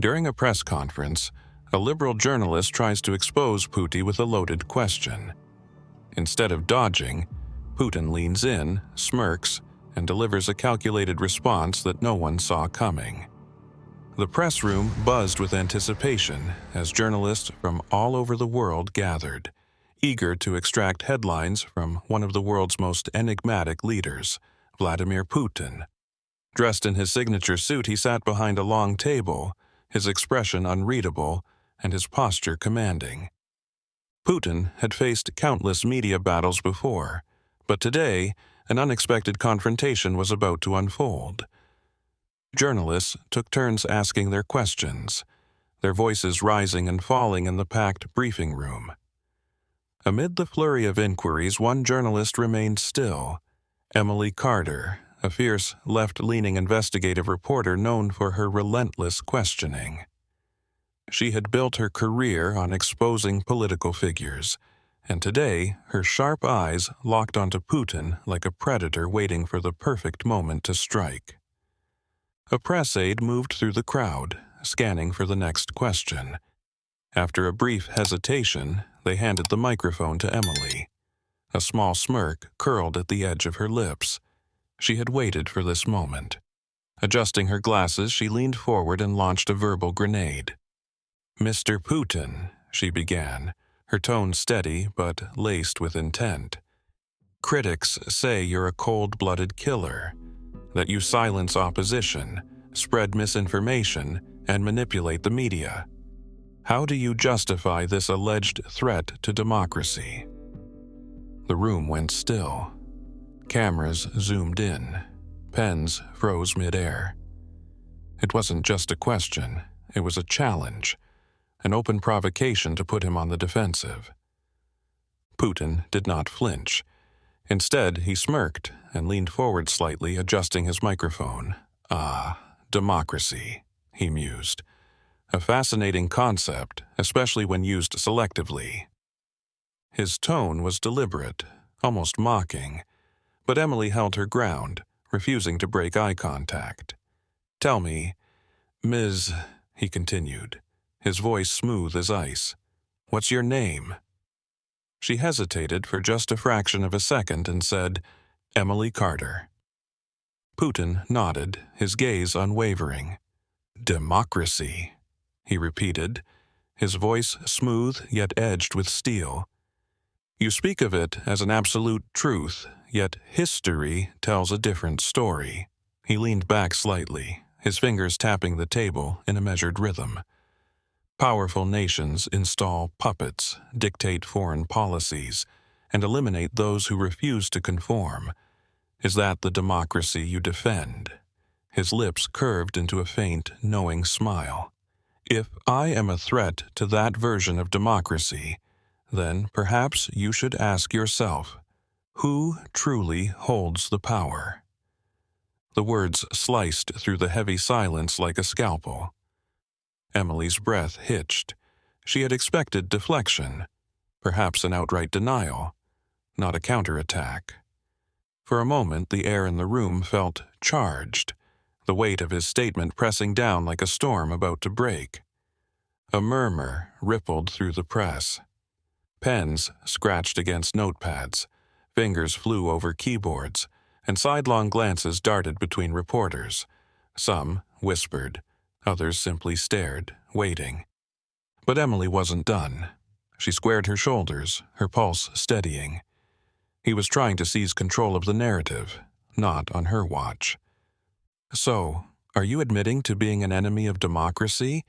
During a press conference, a liberal journalist tries to expose Putin with a loaded question. Instead of dodging, Putin leans in, smirks, and delivers a calculated response that no one saw coming. The press room buzzed with anticipation as journalists from all over the world gathered, eager to extract headlines from one of the world's most enigmatic leaders, Vladimir Putin. Dressed in his signature suit, he sat behind a long table, his expression unreadable and his posture commanding. Putin had faced countless media battles before, but today an unexpected confrontation was about to unfold. Journalists took turns asking their questions, their voices rising and falling in the packed briefing room. Amid the flurry of inquiries, one journalist remained still, Emily Carter, a fierce, left-leaning investigative reporter known for her relentless questioning. She had built her career on exposing political figures, and today her sharp eyes locked onto Putin like a predator waiting for the perfect moment to strike. A press aide moved through the crowd, scanning for the next question. After a brief hesitation, they handed the microphone to Emily. A small smirk curled at the edge of her lips. She had waited for this moment. Adjusting her glasses, she leaned forward and launched a verbal grenade. "Mr. Putin," she began, her tone steady but laced with intent. "Critics say you're a cold-blooded killer, that you silence opposition, spread misinformation, and manipulate the media. How do you justify this alleged threat to democracy?" The room went still. Cameras zoomed in. Pens froze mid-air. It wasn't just a question, it was a challenge, an open provocation to put him on the defensive. Putin did not flinch. Instead, he smirked and leaned forward slightly, adjusting his microphone. Democracy, he mused. A fascinating concept, especially when used selectively. His tone was deliberate, almost mocking, but Emily held her ground, refusing to break eye contact. "Tell me, Ms.," he continued, his voice smooth as ice, "what's your name?" She hesitated for just a fraction of a second and said, "Emily Carter." Putin nodded, his gaze unwavering. "Democracy," he repeated, his voice smooth yet edged with steel. "You speak of it as an absolute truth, yet history tells a different story." He leaned back slightly, his fingers tapping the table in a measured rhythm. Powerful nations install puppets, dictate foreign policies, and eliminate those who refuse to conform. Is that the democracy you defend? His lips curved into a faint, knowing smile. If I am a threat to that version of democracy, then perhaps you should ask yourself, who truly holds the power? The words sliced through the heavy silence like a scalpel. Emily's breath hitched. She had expected deflection, perhaps an outright denial, not a counterattack. For a moment, the air in the room felt charged, the weight of his statement pressing down like a storm about to break. A murmur rippled through the press. Pens scratched against notepads, fingers flew over keyboards, and sidelong glances darted between reporters. Some whispered, others simply stared, waiting. But Emily wasn't done. She squared her shoulders, her pulse steadying. He was trying to seize control of the narrative, not on her watch. "So, are you admitting to being an enemy of democracy?"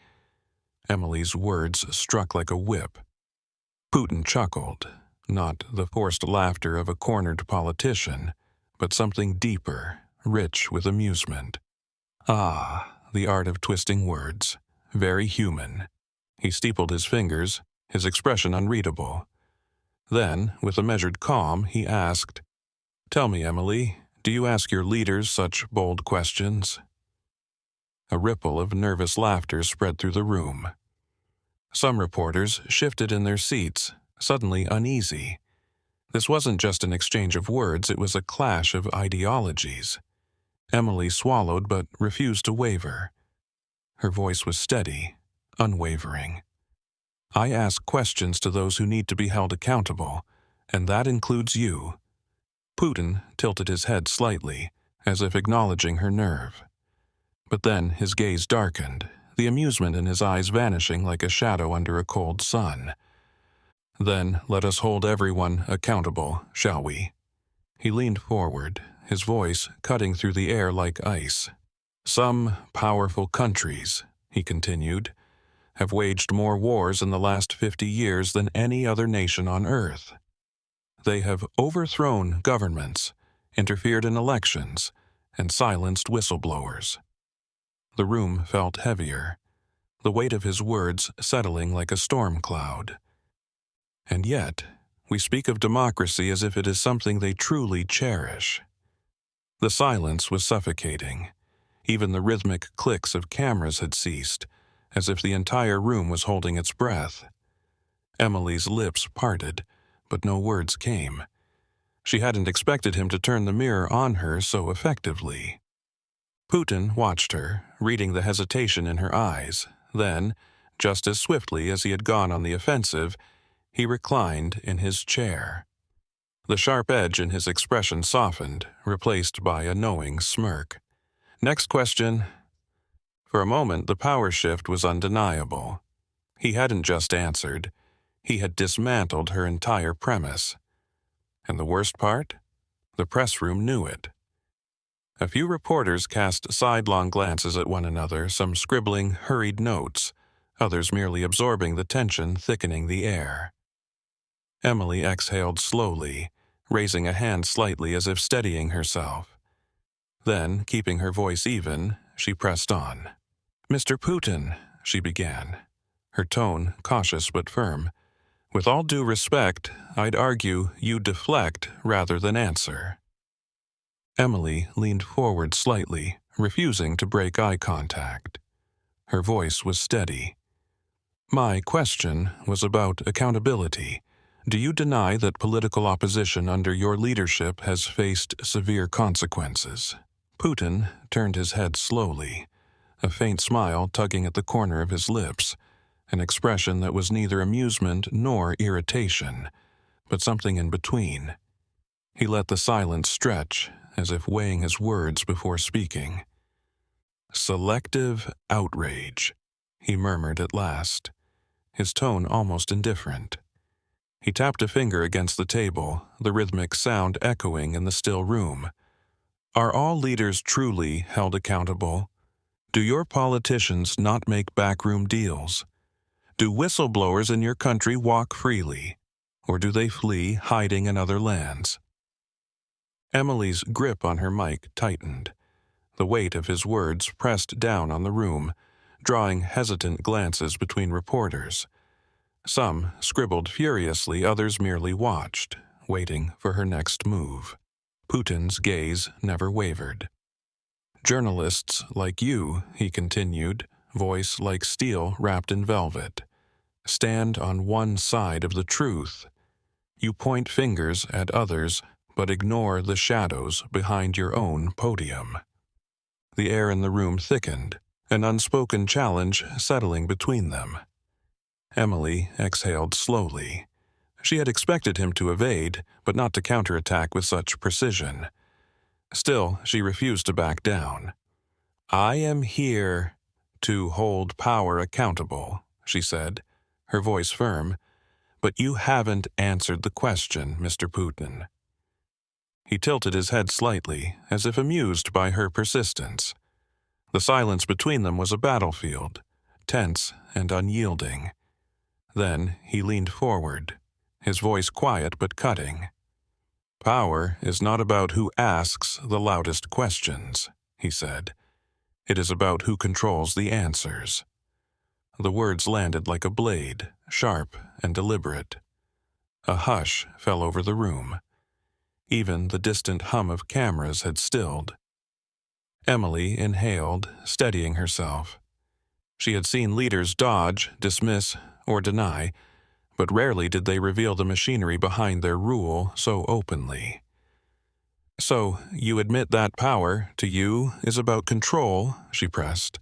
Emily's words struck like a whip. Putin chuckled, not the forced laughter of a cornered politician, but something deeper, rich with amusement. The art of twisting words, very human. He steepled his fingers, his expression unreadable. Then, with a measured calm, he asked, "Tell me, Emily, do you ask your leaders such bold questions?" A ripple of nervous laughter spread through the room. Some reporters shifted in their seats, suddenly uneasy. This wasn't just an exchange of words, it was a clash of ideologies. Emily swallowed but refused to waver. Her voice was steady, unwavering. "I ask questions to those who need to be held accountable, and that includes you." Putin tilted his head slightly, as if acknowledging her nerve. But then his gaze darkened, the amusement in his eyes vanishing like a shadow under a cold sun. "Then let us hold everyone accountable, shall we?" He leaned forward, his voice cutting through the air like ice. "Some powerful countries," he continued, "have waged more wars in the last 50 years than any other nation on Earth. They have overthrown governments, interfered in elections, and silenced whistleblowers." The room felt heavier, the weight of his words settling like a storm cloud. "And yet, we speak of democracy as if it is something they truly cherish." The silence was suffocating. Even the rhythmic clicks of cameras had ceased, as if the entire room was holding its breath. Emily's lips parted, but no words came. She hadn't expected him to turn the mirror on her so effectively. Putin watched her, reading the hesitation in her eyes. Then, just as swiftly as he had gone on the offensive, he reclined in his chair. The sharp edge in his expression softened, replaced by a knowing smirk. "Next question." For a moment, the power shift was undeniable. He hadn't just answered. He had dismantled her entire premise. And the worst part? The press room knew it. A few reporters cast sidelong glances at one another, some scribbling hurried notes, others merely absorbing the tension thickening the air. Emily exhaled slowly, raising a hand slightly as if steadying herself. Then, keeping her voice even, she pressed on. "Mr. Putin," she began, her tone cautious but firm, "with all due respect, I'd argue you deflect rather than answer." Emily leaned forward slightly, refusing to break eye contact. Her voice was steady. "My question was about accountability. Do you deny that political opposition under your leadership has faced severe consequences?" Putin turned his head slowly, a faint smile tugging at the corner of his lips, an expression that was neither amusement nor irritation, but something in between. He let the silence stretch, as if weighing his words before speaking. "Selective outrage," he murmured at last, his tone almost indifferent. He tapped a finger against the table, the rhythmic sound echoing in the still room. "Are all leaders truly held accountable? Do your politicians not make backroom deals? Do whistleblowers in your country walk freely, or do they flee hiding in other lands?" Emily's grip on her mic tightened. The weight of his words pressed down on the room, drawing hesitant glances between reporters. Some scribbled furiously, others merely watched, waiting for her next move. Putin's gaze never wavered. "Journalists like you," he continued, voice like steel wrapped in velvet, "stand on one side of the truth. You point fingers at others, but ignore the shadows behind your own podium." The air in the room thickened, an unspoken challenge settling between them. Emily exhaled slowly. She had expected him to evade, but not to counterattack with such precision. Still, she refused to back down. "I am here to hold power accountable," she said, her voice firm, "but you haven't answered the question, Mr. Putin." He tilted his head slightly, as if amused by her persistence. The silence between them was a battlefield, tense and unyielding. Then he leaned forward, his voice quiet but cutting. "Power is not about who asks the loudest questions," he said. "It is about who controls the answers." The words landed like a blade, sharp and deliberate. A hush fell over the room. Even the distant hum of cameras had stilled. Emily inhaled, steadying herself. She had seen leaders dodge, dismiss, or deny, but rarely did they reveal the machinery behind their rule so openly. "So, you admit that power, to you, is about control?" she pressed.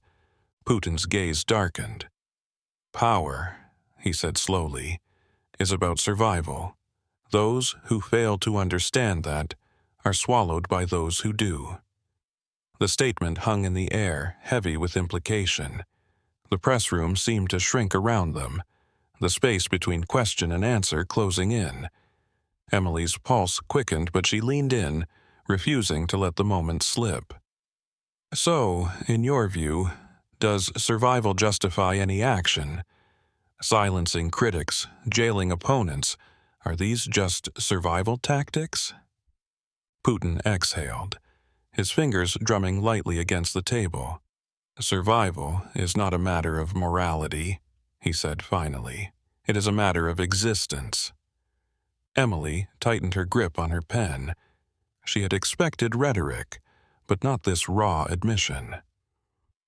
Putin's gaze darkened. Power, he said slowly, is about survival. Those who fail to understand that are swallowed by those who do. The statement hung in the air, heavy with implication. The press room seemed to shrink around them, the space between question and answer closing in. Emily's pulse quickened, but she leaned in, refusing to let the moment slip. So, in your view, does survival justify any action? Silencing critics, jailing opponents, are these just survival tactics? Putin exhaled, his fingers drumming lightly against the table. Survival is not a matter of morality, he said finally. It is a matter of existence. Emily tightened her grip on her pen. She had expected rhetoric, but not this raw admission.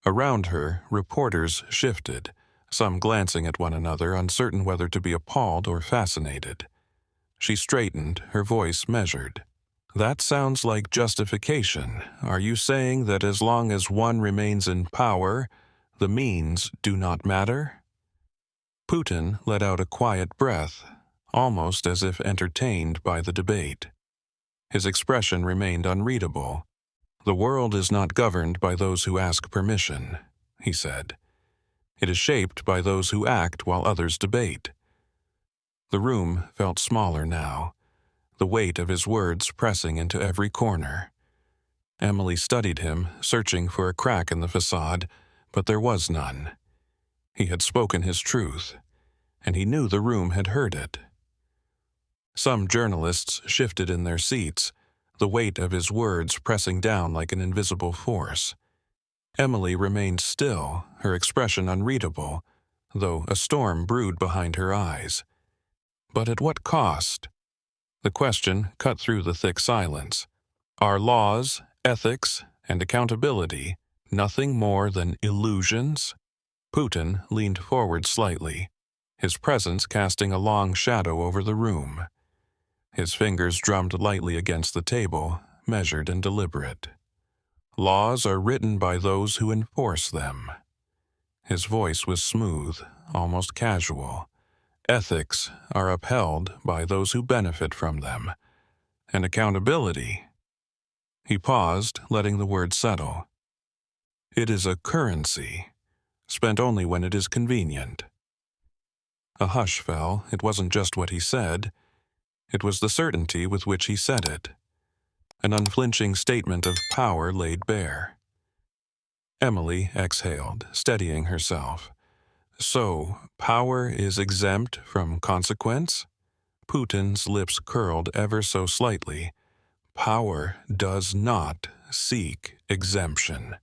Around her, reporters shifted, some glancing at one another, uncertain whether to be appalled or fascinated. She straightened, her voice measured. That sounds like justification. Are you saying that as long as one remains in power, the means do not matter? Putin let out a quiet breath, almost as if entertained by the debate. His expression remained unreadable. The world is not governed by those who ask permission, he said. It is shaped by those who act while others debate. The room felt smaller now, the weight of his words pressing into every corner. Emily studied him, searching for a crack in the facade, but there was none. He had spoken his truth, and he knew the room had heard it. Some journalists shifted in their seats, the weight of his words pressing down like an invisible force. Emily remained still, her expression unreadable, though a storm brewed behind her eyes. But at what cost? The question cut through the thick silence. Are laws, ethics, and accountability nothing more than illusions? Putin leaned forward slightly, his presence casting a long shadow over the room. His fingers drummed lightly against the table, measured and deliberate. Laws are written by those who enforce them. His voice was smooth, almost casual. Ethics are upheld by those who benefit from them. And accountability. He paused, letting the word settle. It is a currency, spent only when it is convenient. A hush fell. It wasn't just what he said. It was the certainty with which he said it. An unflinching statement of power laid bare. Emily exhaled, steadying herself. So, power is exempt from consequence? Putin's lips curled ever so slightly. Power does not seek exemption.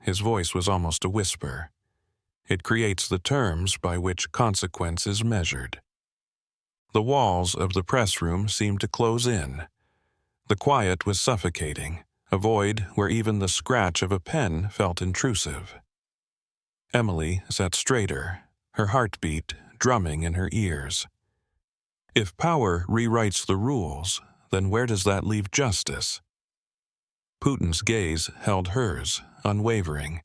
His voice was almost a whisper. It creates the terms by which consequence is measured. The walls of the press room seemed to close in. The quiet was suffocating, a void where even the scratch of a pen felt intrusive. Emily sat straighter, her heartbeat drumming in her ears. If power rewrites the rules, then where does that leave justice? Putin's gaze held hers, unwavering.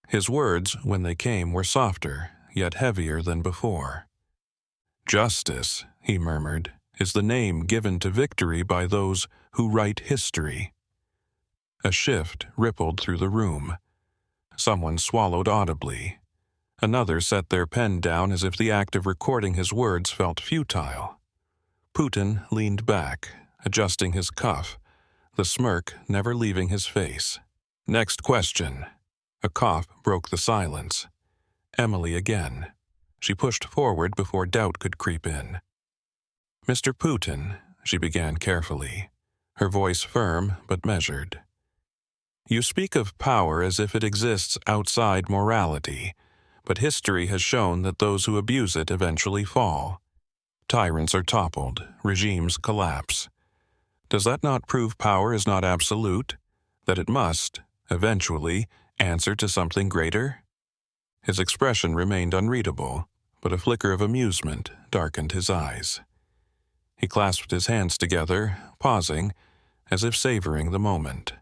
His words, when they came, were softer, yet heavier than before. Justice, he murmured, is the name given to victory by those who write history. A shift rippled through the room. Someone swallowed audibly. Another set their pen down as if the act of recording his words felt futile. Putin leaned back, adjusting his cuff, the smirk never leaving his face. Next question. A cough broke the silence. Emily again. She pushed forward before doubt could creep in. Mr. Putin, she began carefully, her voice firm but measured. You speak of power as if it exists outside morality, but history has shown that those who abuse it eventually fall. Tyrants are toppled, regimes collapse. Does that not prove power is not absolute, that it must, eventually, answer to something greater? His expression remained unreadable, but a flicker of amusement darkened his eyes. He clasped his hands together, pausing, as if savoring the moment.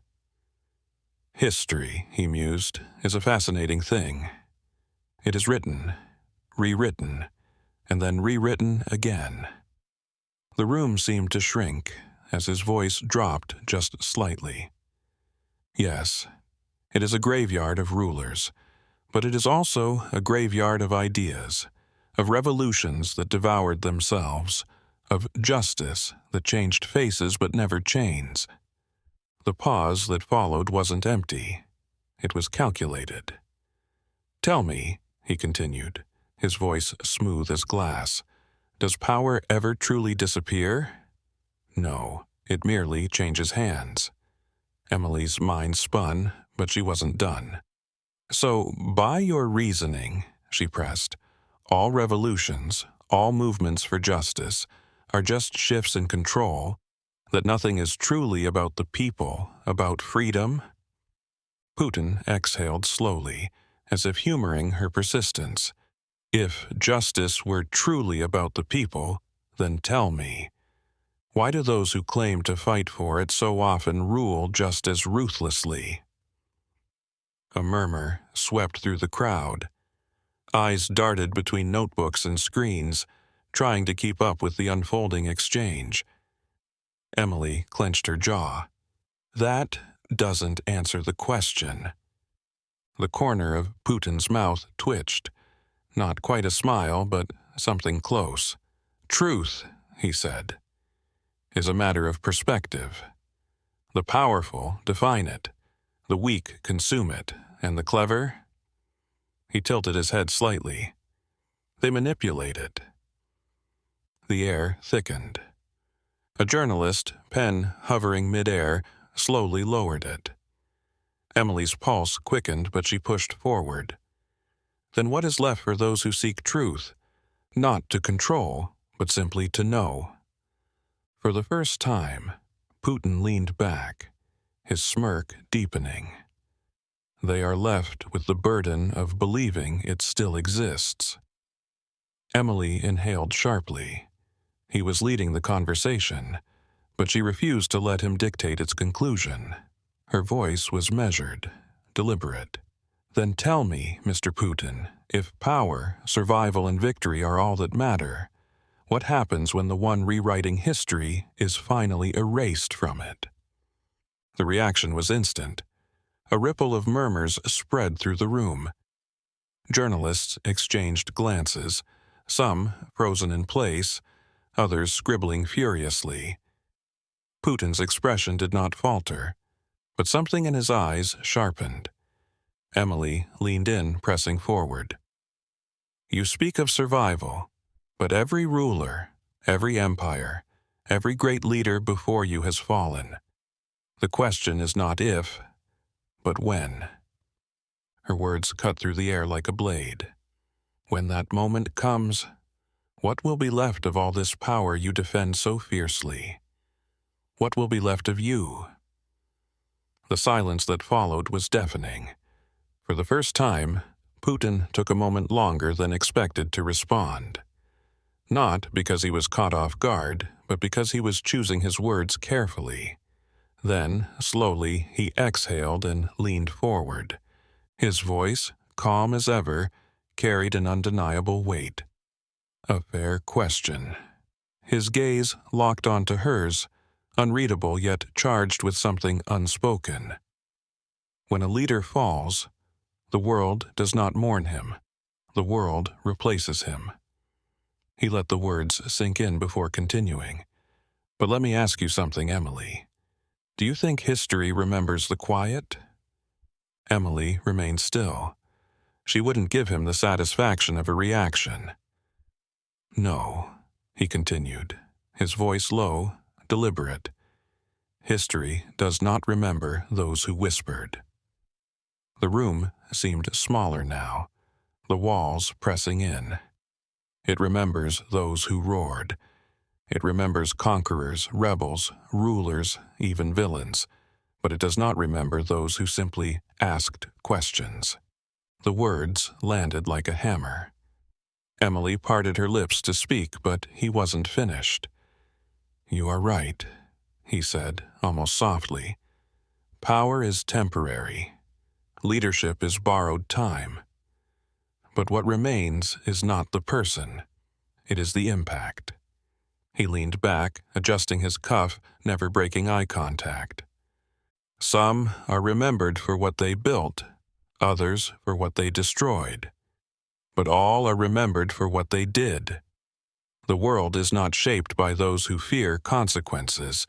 History, he mused, is a fascinating thing. It is written, rewritten, and then rewritten again. The room seemed to shrink as his voice dropped just slightly. Yes, it is a graveyard of rulers, but it is also a graveyard of ideas, of revolutions that devoured themselves, of justice that changed faces but never chains. The pause that followed wasn't empty. It was calculated. "Tell me," he continued, his voice smooth as glass, "does power ever truly disappear?" No, it merely changes hands. Emily's mind spun, but she wasn't done. "So, by your reasoning," she pressed, "all revolutions, all movements for justice, are just shifts in control, that nothing is truly about the people, about freedom?" Putin exhaled slowly, as if humoring her persistence. "If justice were truly about the people, then tell me, why do those who claim to fight for it so often rule just as ruthlessly?" A murmur swept through the crowd. Eyes darted between notebooks and screens, trying to keep up with the unfolding exchange. Emily clenched her jaw. "That doesn't answer the question." The corner of Putin's mouth twitched. Not quite a smile, but something close. "Truth," he said, "is a matter of perspective. The powerful define it, the weak consume it, and the clever—" He tilted his head slightly. "They manipulate it." The air thickened. A journalist, pen hovering mid-air, slowly lowered it. Emily's pulse quickened, but she pushed forward. "Then what is left for those who seek truth? Not to control, but simply to know." For the first time, Putin leaned back, his smirk deepening. "They are left with the burden of believing it still exists." Emily inhaled sharply. He was leading the conversation, but she refused to let him dictate its conclusion. Her voice was measured, deliberate. "Then tell me, Mr. Putin, if power, survival, and victory are all that matter, what happens when the one rewriting history is finally erased from it?" The reaction was instant. A ripple of murmurs spread through the room. Journalists exchanged glances, some frozen in place, others scribbling furiously. Putin's expression did not falter, but something in his eyes sharpened. Emily leaned in, pressing forward. "You speak of survival, but every ruler, every empire, every great leader before you has fallen. The question is not if, but when." Her words cut through the air like a blade. "When that moment comes, what will be left of all this power you defend so fiercely? What will be left of you?" The silence that followed was deafening. For the first time, Putin took a moment longer than expected to respond. Not because he was caught off guard, but because he was choosing his words carefully. Then, slowly, he exhaled and leaned forward. His voice, calm as ever, carried an undeniable weight. "A fair question." His gaze locked onto hers, unreadable yet charged with something unspoken. When a leader falls, the world does not mourn him. The world replaces him. He let the words sink in before continuing. "But let me ask you something, Emily. Do you think history remembers the quiet?" Emily remained still. She wouldn't give him the satisfaction of a reaction. "No," he continued, his voice low, deliberate. "History does not remember those who whispered." The room seemed smaller now, the walls pressing in. It remembers those who roared. It remembers conquerors, rebels, rulers, even villains, but it does not remember those who simply asked questions. The words landed like a hammer. Emily parted her lips to speak, but he wasn't finished. "You are right," he said, almost softly. "Power is temporary. Leadership is borrowed time. But what remains is not the person. It is the impact. He leaned back, adjusting his cuff, never breaking eye contact. Some are remembered for what they built, others for what they destroyed. But all are remembered for what they did. The world is not shaped by those who fear consequences.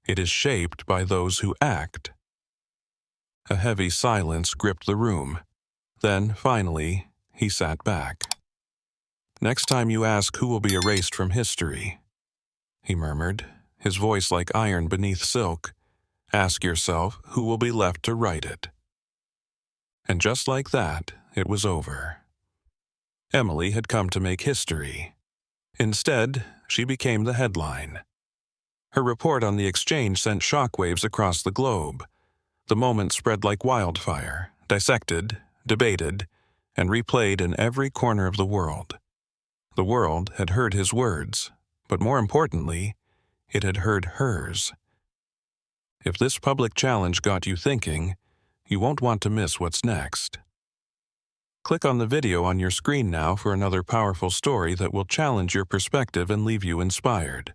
It is shaped by those who act. A heavy silence gripped the room. Then, finally, he sat back. "Next time you ask who will be erased from history," he murmured, his voice like iron beneath silk, "ask yourself who will be left to write it." And just like that, it was over. Emily had come to make history. Instead, she became the headline. Her report on the exchange sent shockwaves across the globe. The moment spread like wildfire, dissected, debated, and replayed in every corner of the world. The world had heard his words, but more importantly, it had heard hers. If this public challenge got you thinking, you won't want to miss what's next. Click on the video on your screen now for another powerful story that will challenge your perspective and leave you inspired.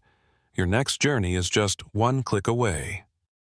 Your next journey is just one click away.